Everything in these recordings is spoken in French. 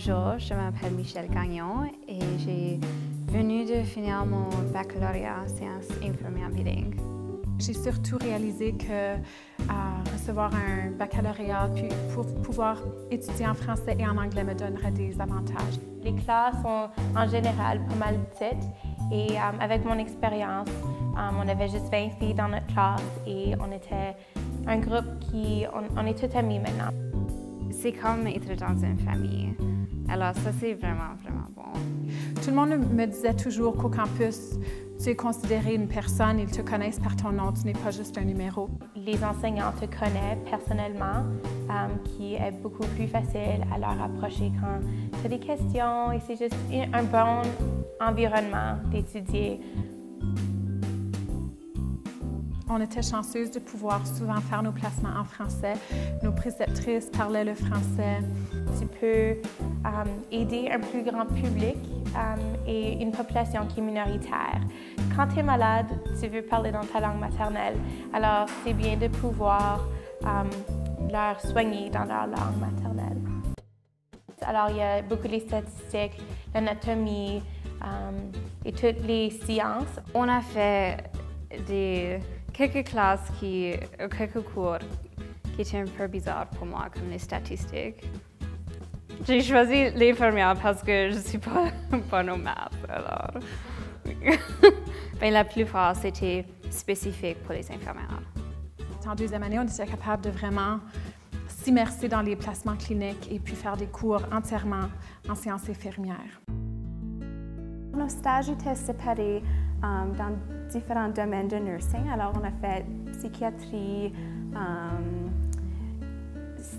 Bonjour, je m'appelle Michelle Gagnon et j'ai venu de finir mon baccalauréat en sciences infirmières bilingues. J'ai surtout réalisé que recevoir un baccalauréat puis pour pouvoir étudier en français et en anglais me donnerait des avantages. Les classes sont en général pas mal petites et avec mon expérience, on avait juste 20 filles dans notre classe et on était un groupe on est tous amis maintenant. C'est comme être dans une famille. Alors ça, c'est vraiment bon. Tout le monde me disait toujours qu'au campus, tu es considéré une personne, ils te connaissent par ton nom, tu n'es pas juste un numéro. Les enseignants te connaissent personnellement, qui est beaucoup plus facile à leur approcher quand tu as des questions et c'est juste un bon environnement d'étudier. On était chanceuses de pouvoir souvent faire nos placements en français. Nos préceptrices parlaient le français. Tu peux aider un plus grand public et une population qui est minoritaire. Quand tu es malade, tu veux parler dans ta langue maternelle, alors c'est bien de pouvoir leur soigner dans leur langue maternelle. Alors il y a beaucoup de statistiques, l'anatomie et toutes les sciences. On a fait quelques classes quelques cours qui étaient un peu bizarres pour moi, comme les statistiques. J'ai choisi l'infirmière parce que je ne suis pas bonne aux maths, alors. Mais la plupart, c'était spécifique pour les infirmières. En deuxième année, on était capable de vraiment s'immerser dans les placements cliniques et puis faire des cours entièrement en sciences infirmières. Nos stages étaient séparés dans différents domaines de nursing. Alors, on a fait psychiatrie,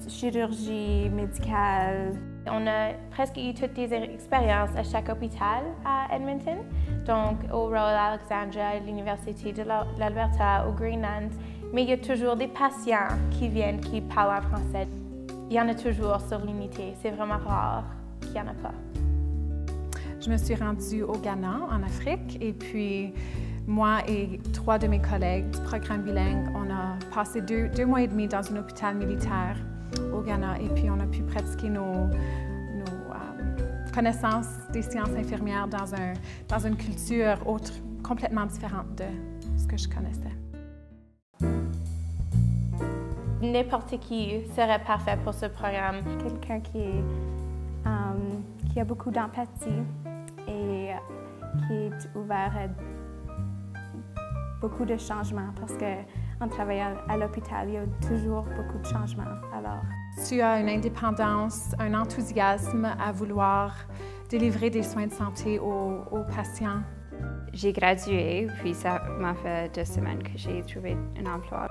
chirurgie médicale. On a presque eu toutes les expériences à chaque hôpital à Edmonton. Donc, au Royal Alexandra, à l'Université de l'Alberta, au Greenland. Mais il y a toujours des patients qui viennent, qui parlent en français. Il y en a toujours sur l'unité. C'est vraiment rare qu'il n'y en a pas. Je me suis rendue au Ghana, en Afrique, et puis moi et 3 de mes collègues du programme bilingue, on a passé deux mois et demi dans un hôpital militaire au Ghana, et puis on a pu pratiquer nos connaissances des sciences infirmières dans une culture complètement différente de ce que je connaissais. N'importe qui serait parfait pour ce programme. Quelqu'un qui a beaucoup d'empathie et qui est ouvert à beaucoup de changements parce qu'en travaillant à l'hôpital, il y a toujours beaucoup de changements. Alors, tu as une indépendance, un enthousiasme à vouloir délivrer des soins de santé aux patients. J'ai gradué, puis ça m'a fait 2 semaines que j'ai trouvé un emploi.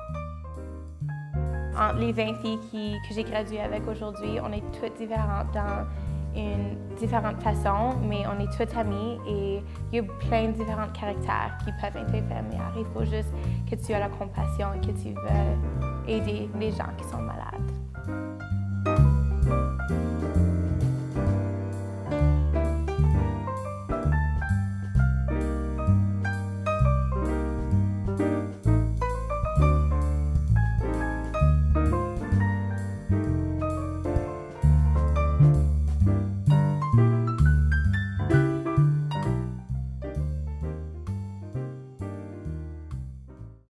Entre les 20 filles que j'ai graduées avec aujourd'hui, on est toutes différentes dans une différente façon, mais on est toutes amies et il y a plein de différents caractères qui peuvent être infirmières. Il faut juste que tu aies la compassion et que tu veux aider les gens qui sont malades.